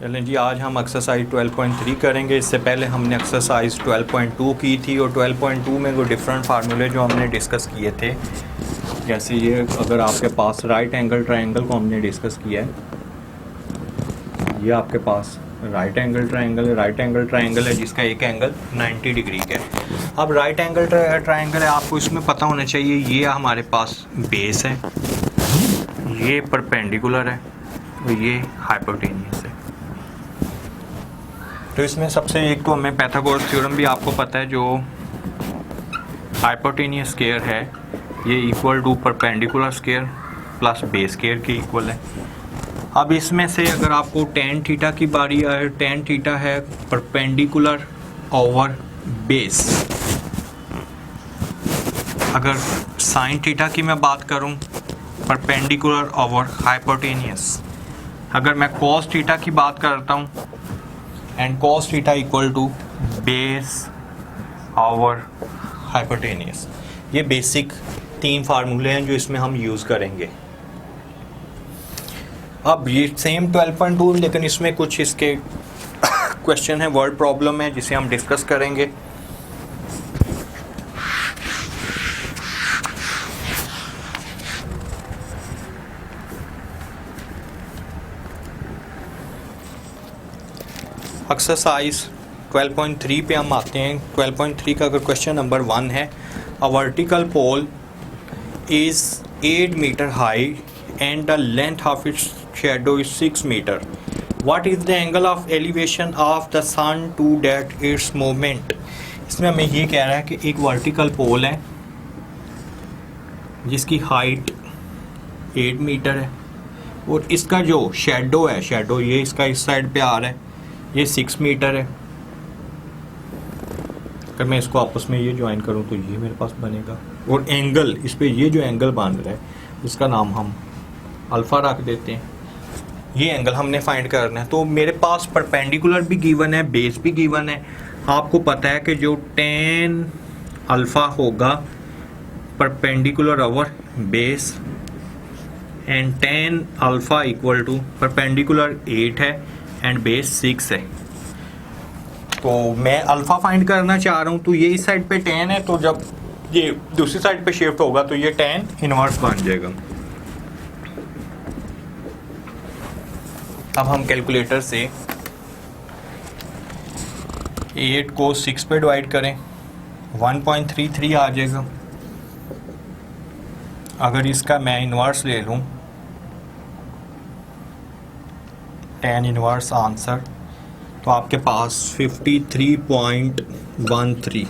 चलें जी, आज हम एक्सरसाइज 12.3 करेंगे। इससे पहले हमने एक्सरसाइज 12.2 की थी और 12.2 में वो डिफरेंट फार्मूले जो हमने डिस्कस किए थे, जैसे ये अगर आपके पास राइट एंगल ट्रायंगल को हमने डिस्कस किया है, ये आपके पास राइट एंगल ट्रायंगल है जिसका एक एंगल 90 डिग्री का है। अब राइट एंगल ट्रायंगल है, आपको इसमें पता होना चाहिए ये हमारे पास बेस है, ये परपेंडिकुलर है और ये हाइपोटेनियस है। तो इसमें सबसे एक तो हमें पाइथागोरस थ्योरम भी आपको पता है, जो हाइपोटेनियस स्क्वायर है ये equal to perpendicular square plus base square के इक्वल है। अब इसमें से अगर आपको टेन थीटा की बारी आए, टेन थीटा है परपेंडिकुलर ओवर बेस। अगर साइन थीटा की मैं बात करूं परपेंडिकुलर ओवर हाइपोटेनियस। अगर मैं कॉस थीटा की बात करता हूं and cos theta equal to base over hypotenuse. ये बेसिक तीन फार्मूले हैं जो इसमें हम यूज़ करेंगे। अब ये सेम 12.2 लेकिन इसमें कुछ इसके क्वेश्चन है, वर्ड प्रॉब्लम है जिसे हम डिस्कस करेंगे। एक्सरसाइज 12.3 पे हम आते हैं। 12.3 का अगर क्वेश्चन नंबर 1 है, a vertical pole is 8 metre high and the length of its shadow is 6 metre. What is the angle of elevation of the sun to that its movement. इसमें हमें ये कह रहा है कि एक वर्टिकल पोल है जिसकी हाइट 8 मीटर है और इसका जो शैडो है, शैडो ये इसका इस साइड पे आ रहा है, ये 6 मीटर है। अगर मैं इसको आपस में ये ज्वाइन करूं तो ये मेरे पास बनेगा और एंगल इस पे ये जो एंगल बन रहा है इसका नाम हम अल्फ़ा रख देते हैं। ये एंगल हमने फाइंड करना है। तो मेरे पास परपेंडिकुलर भी गिवन है, बेस भी गिवन है। आपको पता है कि जो tan अल्फ़ा होगा perpendicular over base and tan alpha equal to perpendicular 8 है एंड बेस 6 है। तो मैं अल्फ़ा फाइंड करना चाह रहा हूँ, तो ये इस साइड पे tan है, तो जब ये दूसरी साइड पे शिफ्ट होगा तो ये tan इनवर्स बन जाएगा। अब हम कैलकुलेटर से 8 को 6 पे डिवाइड करें, 1.33 आ जाएगा। अगर इसका मैं इनवर्स ले लूँ, tan इनवर्स आंसर, तो आपके पास 53.13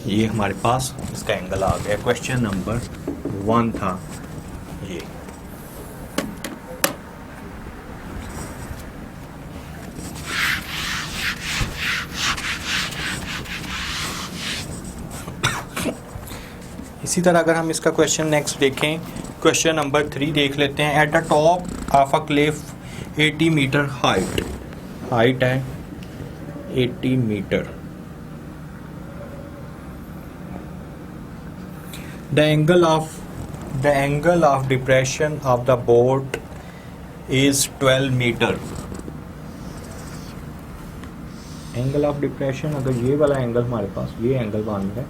ये हमारे पास इसका एंगल आ गया। क्वेश्चन नंबर 1 था ये। इसी तरह अगर हम इसका क्वेश्चन नेक्स्ट देखें, क्वेश्चन नंबर 3 देख लेते हैं। At the top of a cliff 80 metre height है 80 metre. The angle of depression of the boat is 12 metre. Angle of depression, अगर ये वाला एंगल हमारे पास ये एंगल बन रहा है,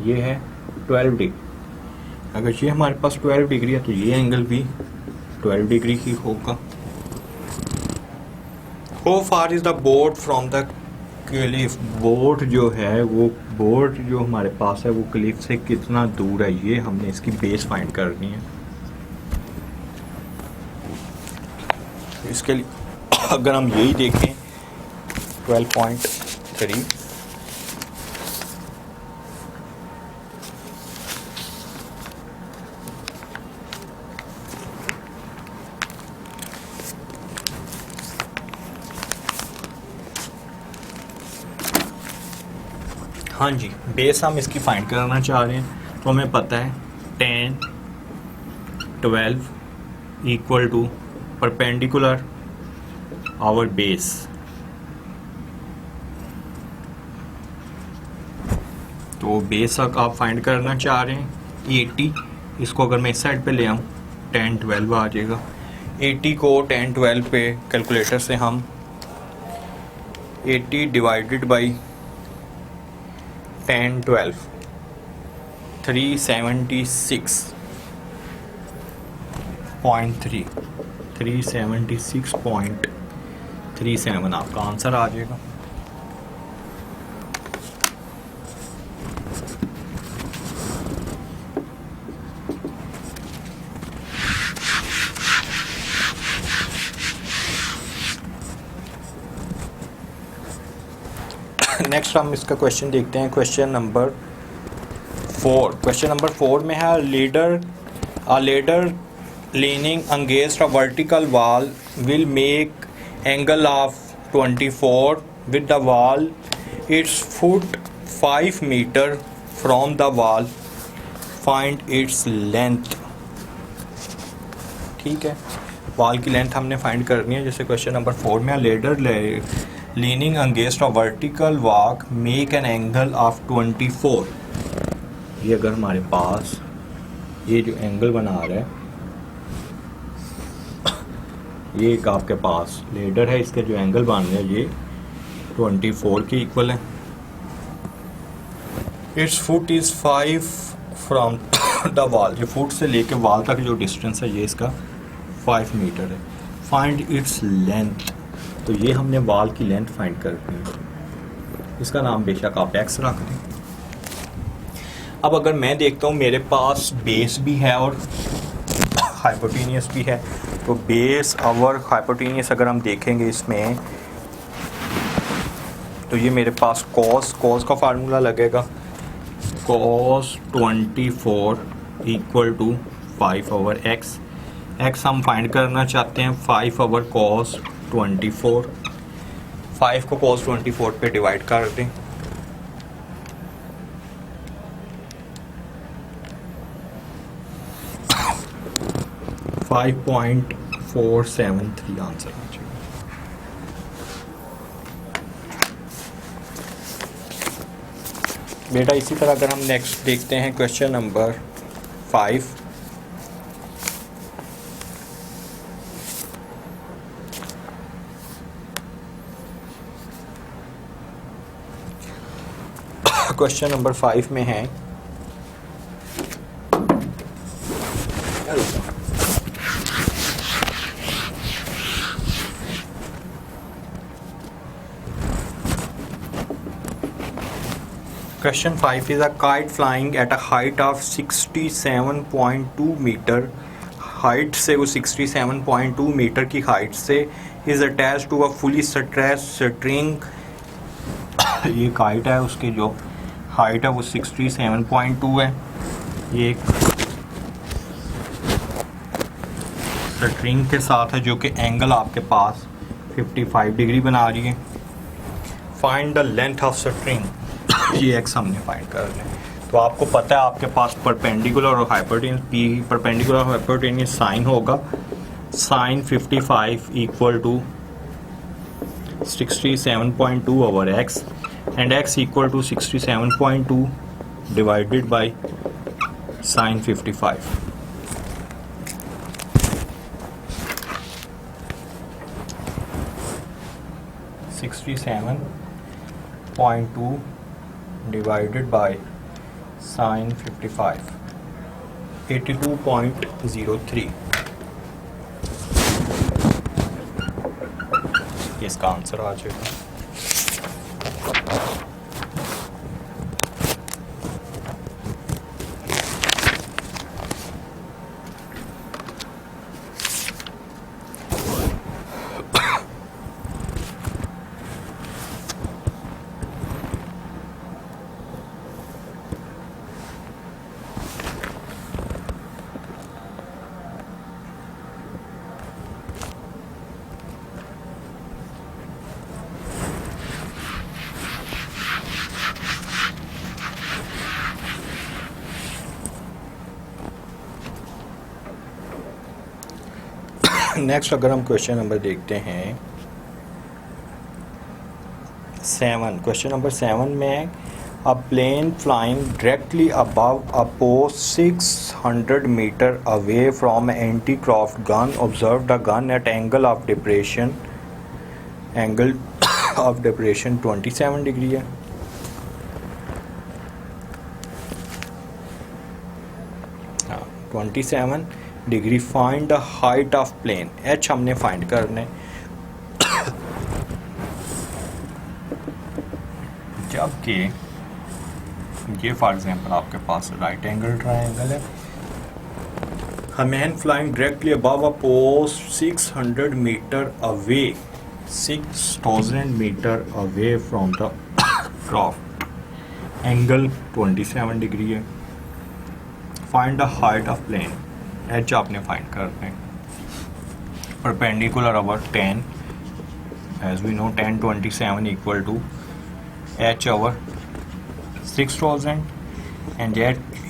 ये है 12 डिग्री। अगर ये हमारे पास 12 डिग्री है तो ये एंगल भी 12 डिग्री ही होगा। How far is the boat from the cliff? Boat जो है वो बोट जो हमारे पास है वो क्लिफ से कितना दूर है, ये हमने इसकी बेस फाइंड करनी है। इसके लिए अगर हम यही देखें 12.3, हाँ जी, बेस हम इसकी फाइंड करना चाह रहे हैं। तो हमें पता है tan 12 equal to perpendicular over base. तो बेस आप फाइंड करना चाह रहे हैं 80, इसको अगर मैं इस साइड पे ले आऊँ tan 12 आ जाएगा। 80 को 10 12 पे कैलकुलेटर से हम 80 डिवाइडेड बाई 10 12 376.37 आपका आंसर आ जाएगा। नेक्स्ट हम इसका क्वेश्चन देखते हैं, क्वेश्चन नंबर 4। क्वेश्चन नंबर 4 में है ladder leaning against a vertical wall will make angle of 24 with the wall its foot 5 meter from the wall, find its length। ठीक है, वॉल की लेंथ हमने फाइंड करनी है। जैसे क्वेश्चन नंबर 4 में ladder leaning against a vertical walk make an angle of 24। ये अगर हमारे पास ये जो एंगल बना रहा है, ये एक आपके पास लेडर है, इसके जो एंगल बन रहा है ये 24 के इक्वल है। It's foot is 5 from the wall, ये फुट से लेके वॉल तक जो डिस्टेंस है ये इसका 5 मीटर है। फाइंड इट्स लेंथ, तो ये हमने वॉल की लेंथ फाइंड करनी है। इसका नाम बेशक आप एक्स रख दें। अब अगर मैं देखता हूँ मेरे पास बेस भी है और हाइपोटेनियस भी है, तो बेस और हाइपोटेनियस अगर हम देखेंगे इसमें, तो ये मेरे पास कॉस का फार्मूला लगेगा, cos 24 equal to 5/x। X हम फाइंड करना चाहते हैं 5/cos 24। 5 को cos 24 पे डिवाइड कर दें, 5.473 आंसर आ जाएगा। बेटा इसी तरह अगर हम नेक्स्ट देखते हैं क्वेश्चन नंबर 5। क्वेश्चन नंबर 5 में है Question 5 is a kite flying at a height of 67.2 metre. Height से वो 67.2 मीटर की हाइट से is attached to a fully stressed string। ये काइट है, उसकी जो हाइट है वो 67.2 है। ये एक स्ट्रिंग के साथ है जो कि एंगल आपके पास 55 डिग्री बना रही है। Find the length of string, ये एक्स हमने फाइंड करना है। तो आपको पता है आपके पास परपेंडिकुलर और हाइपोटेनियस, पी परपेंडिकुलर और हाइपोटेनियस साइन होगा। Sine 55 equal to 67.2/x and x equal to 67.2 divided by sin 55। .2 divided by sin 55, 82.03। इसका आंसर आ जाएगा। नेक्स्ट अगर हम क्वेश्चन नंबर देखते हैं 7, क्वेश्चन नंबर 7 में A plane flying directly above a post 600 meter away from anti-craft gun observed the gun at angle of depression 27 degree है. हाँ, 27 degree. Find the height of plane. h हमने find करना है. जबकि ये फॉर एग्जांपल आपके पास राइट एंगल ट्रायंगल है. A man flying directly above a post 600 meter away 6000 meter away from the craft. Angle 27 degree है. Find the height of plane. h आपने फाइंड करना है. Perpendicular over 10. As we know 10 27 equal to h over 6000 and z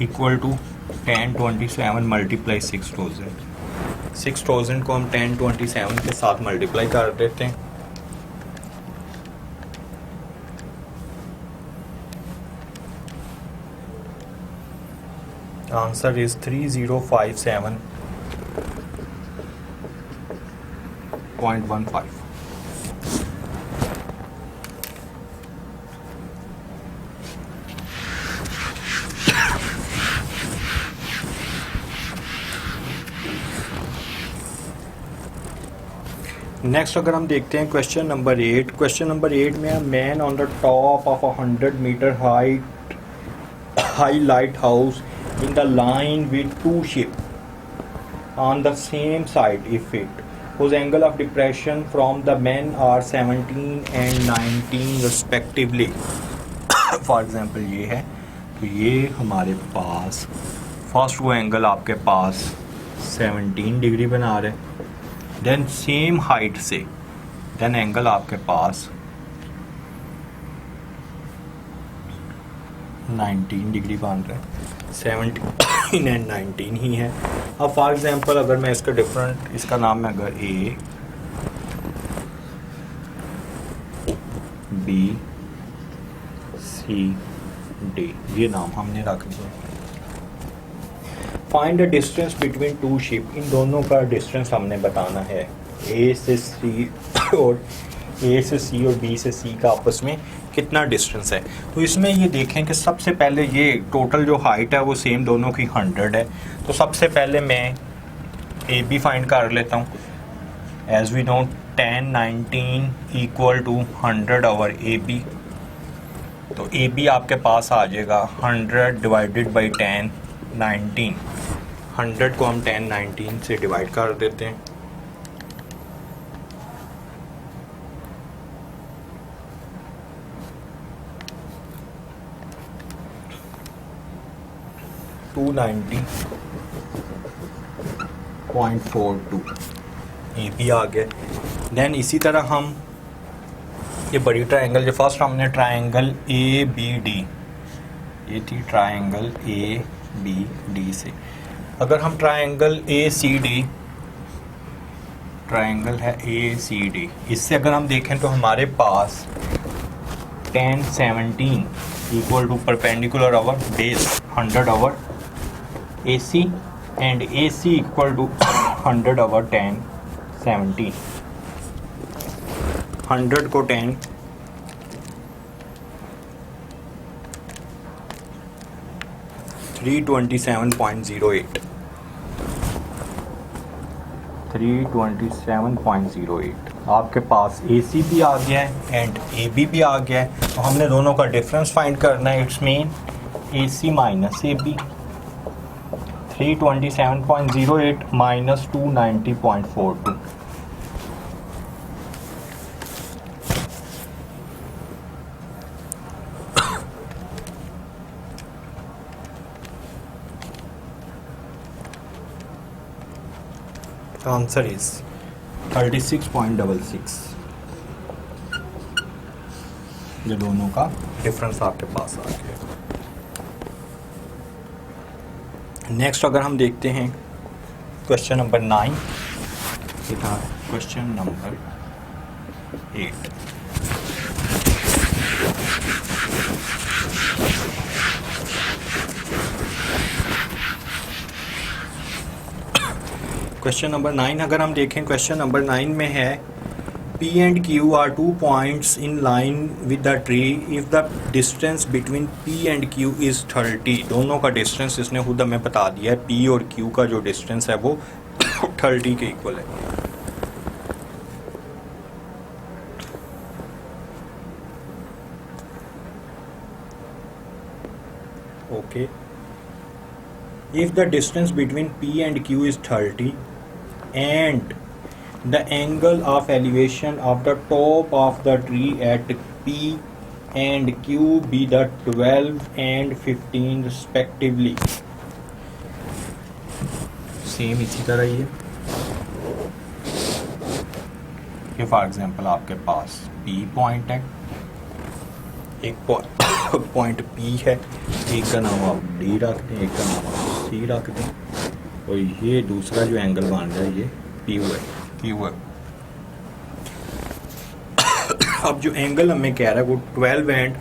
equal to 1027 multiply 6000. 6000 को हम 1027 के साथ multiply कर देते हैं. Answer is 3057.15. नेक्स्ट अगर हम देखते हैं क्वेश्चन नंबर 8. क्वेश्चन नंबर 8 में man on the top of 100 metre high lighthouse in the line with two ship on the same side if it whose angle of depression from the men are 17 and 19 respectively. For example ये है तो ये हमारे पास first वो angle आपके पास 17 degree बना रहे. Then same height से देन एंगल आपके पास 19 डिग्री बन रहा है. 17 एंड 19 ही है. अब फॉर एग्जांपल अगर मैं इसका डिफरेंट इसका नाम है अगर ए बी सी डी ये नाम हमने रख दिया. Find the distance between two ship. इन दोनों का डिस्टेंस हमने बताना है. ए से सी और बी से सी का आपस में कितना डिस्टेंस है. तो इसमें ये देखें कि सबसे पहले ये टोटल जो हाइट है वो सेम दोनों की 100 है. तो सबसे पहले मैं ए बी फाइंड कर लेता हूँ. As we know 10 19 equal to 100 over A B. तो ए बी आपके पास आ जाएगा 100 डिवाइडेड बाई 10 19. 100 को हम 10 19 से डिवाइड कर देते हैं. $290.42 ए बी आ गया. देन इसी तरह हम ये बड़ी ट्रायंगल जो फर्स्ट हमने ट्रायंगल ए बी डी ये थी ट्रायंगल ए बी डी से अगर हम triangle A C D triangle है ए सी डी इससे अगर हम देखें तो हमारे पास 10 17 equal to perpendicular over base 100 over AC and AC equal to 100 over 10 17. 100 को 10 327.08 आपके पास AC भी आ गया है एंड AB भी आ गया है. तो हमने दोनों का डिफरेंस फाइंड करना है. It's mean AC minus AB 327.08 minus 290.42. The answer is 36.66. ये दोनों का डिफरेंस आपके पास आ गया. नेक्स्ट अगर हम देखते हैं क्वेश्चन नंबर 9 तथा क्वेश्चन नंबर 8. क्वेश्चन नंबर 9 अगर हम देखें, क्वेश्चन नंबर 9 में है P and Q are 2 points in line with the tree if the distance between P and Q is 30। दोनों का डिस्टेंस इसने खुद हमें बता दिया है, P और Q का जो डिस्टेंस है वो 30 के इक्वल है। Okay, if the distance between P and Q is 30 and the angle of elevation of the top of the tree at P and Q be the 12 and 15 respectively। Same इसी तरह ही है कि for example आपके पास P point है, एक point P है, एक का नाम आप D रख दें, एक का नाम आप C रख दें, और ये दूसरा जो एंगल बन रहा है ये Q है। अब जो एंगल हमें कह रहा है वो 12 एंड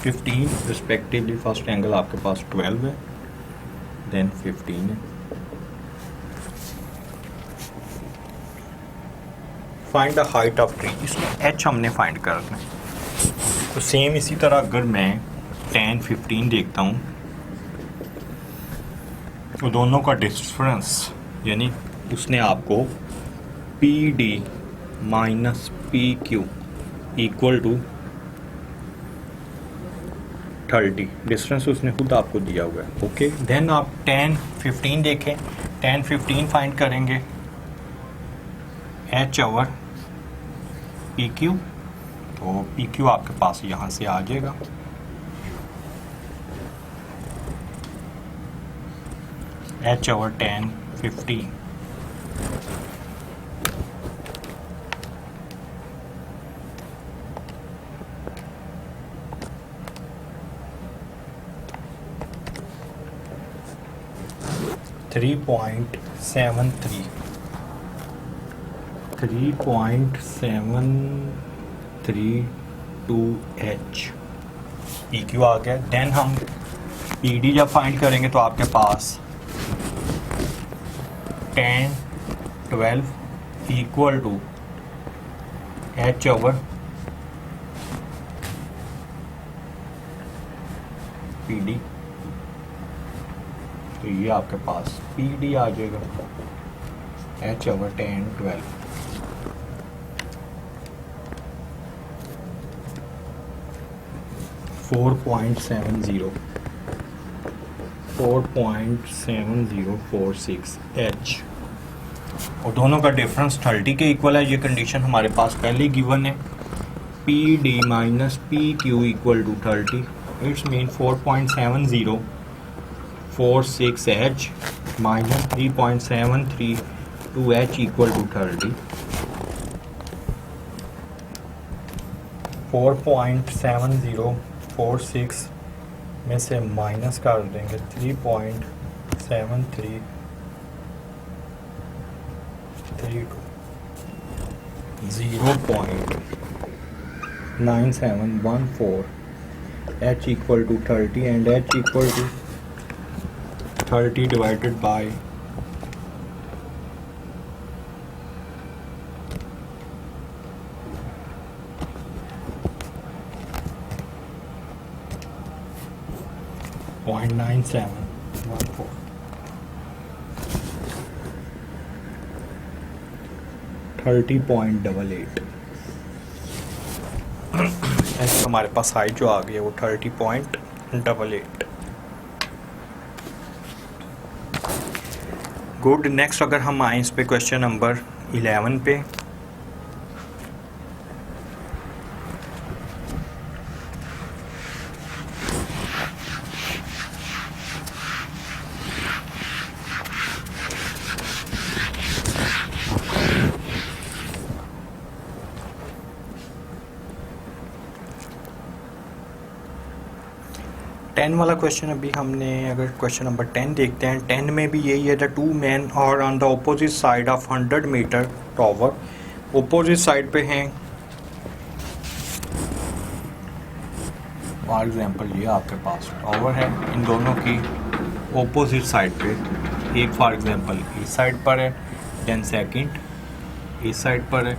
15 रिस्पेक्टिवली। फर्स्ट एंगल आपके पास 12 है, देन 15 है। Find the height of tree, इसमें h हमने फाइंड करना है। तो सेम इसी तरह अगर मैं tan 15 देखता हूँ तो दोनों का डिफरेंस यानी उसने आपको PD minus PQ equal to 30 distance उसने खुद आपको दिया हुआ है। ओके, देन आप tan 15 देखें, tan 15 फाइंड करेंगे h ओवर PQ, तो PQ आपके पास यहाँ से आ जाएगा। h over tan 15 3.732h PQ आ गया। देन हम PD जब फाइंड करेंगे तो आपके पास tan 12 equal to h over PD, तो ये आपके पास PD आ जाएगा h ओवर tan 12। (4.7046h) और दोनों का डिफरेंस 30 के इक्वल है। ये कंडीशन हमारे पास पहले गिवन है। PD minus PQ equal to 30, it's mean 4.7046h minus 3.732h equal to 30। 4.7046 में से माइनस कर देंगे 3.7332, 0.9714 h equal to 30 and h equal to 30 divided by 0.9714। ऐसे हमारे पास हाइट जो आ गई है वो 30.88। गुड, नेक्स्ट अगर हम आए इस पे क्वेश्चन नंबर 11 पे, टेन वाला क्वेश्चन अभी हमने अगर क्वेश्चन नंबर 10 देखते हैं, 10 में भी यही है। द टू मैन और on the opposite side of 100 metre tower, opposite side पे हैं फॉर एग्जांपल ये आपके पास टावर है, इन दोनों की ऑपोजिट साइड पे, एक फॉर एग्जांपल इस साइड पर है, देन सेकंड इस साइड पर है।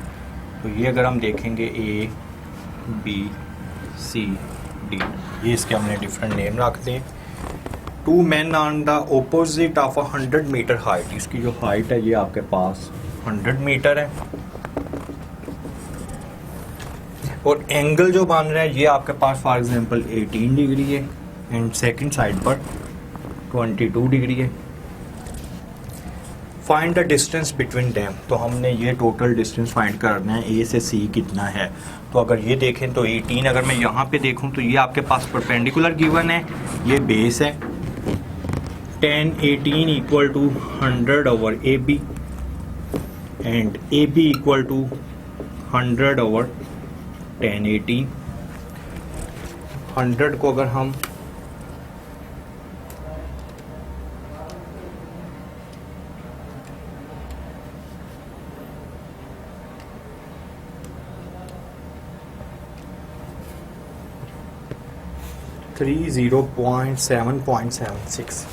तो ये अगर हम देखेंगे A B C D, ये इसके हमने डिफरेंट नेम रख दें। Two man on the opposite of 100 metre height, इसकी जो हाइट है ये आपके पास 100 मीटर है, और एंगल जो बन रहा है ये आपके पास फॉर एग्जांपल 18 डिग्री है एंड सेकंड साइड पर 22 डिग्री है। Find the distance between them, तो हमने ये टोटल डिस्टेंस फाइंड करना है A से C कितना है। तो अगर ये देखें तो 18, अगर मैं यहाँ पे देखूँ तो ये आपके पास परपेंडिकुलर गिवन है, ये बेस है, 10 18 equal to 100 over AB and AB equal to 100 over 10 18। 100 को अगर हम $30.7.76,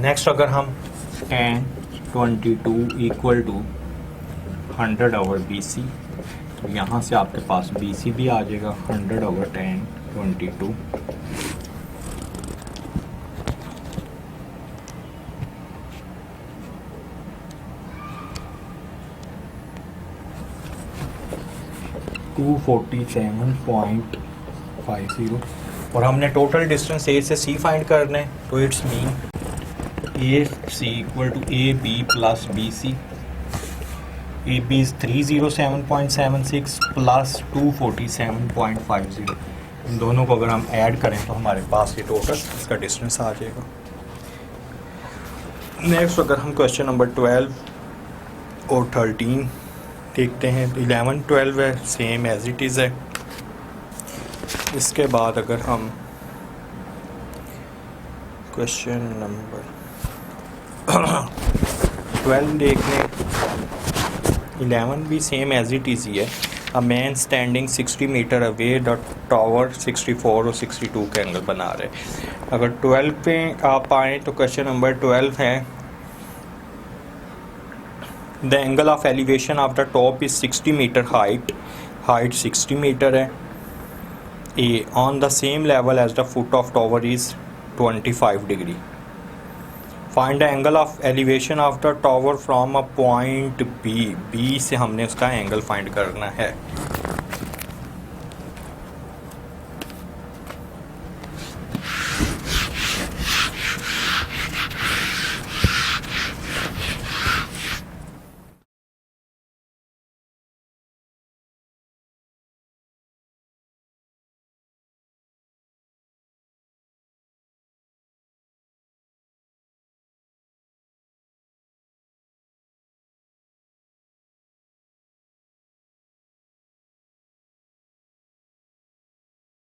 नेक्स्ट अगर हम 10 22 इक्वल टू 100 ओवर BC, तो यहाँ से आपके पास BC भी आ जाएगा 100 ओवर 10 22। $247.50, और हमने टोटल डिस्टेंस A से C फाइंड करना है। तो it's mean AC equal to AB plus BC, AB is 307.76 plus 247.50। इन दोनों को अगर हम ऐड करें तो हमारे पास ये टोटल इसका डिस्टेंस आ जाएगा। नेक्स्ट अगर हम क्वेश्चन नंबर 12 और 13 देखते हैं, 11 12 है सेम एज इट इज़ है। इसके बाद अगर हम क्वेश्चन नंबर 12 देख लें, 11 भी सेम एज इट इज़ ही है। A man standing 60 metre away the tower 64 और 62 के एंगल बना रहे। अगर 12 पे आप आएँ तो क्वेश्चन नंबर 12 है, the angle of elevation of the top is 60 metre height 60 metre है। A on the same level as the foot of tower is 25 degree. Find the angle of elevation of the tower from a point B, B से हमने उसका angle find करना है।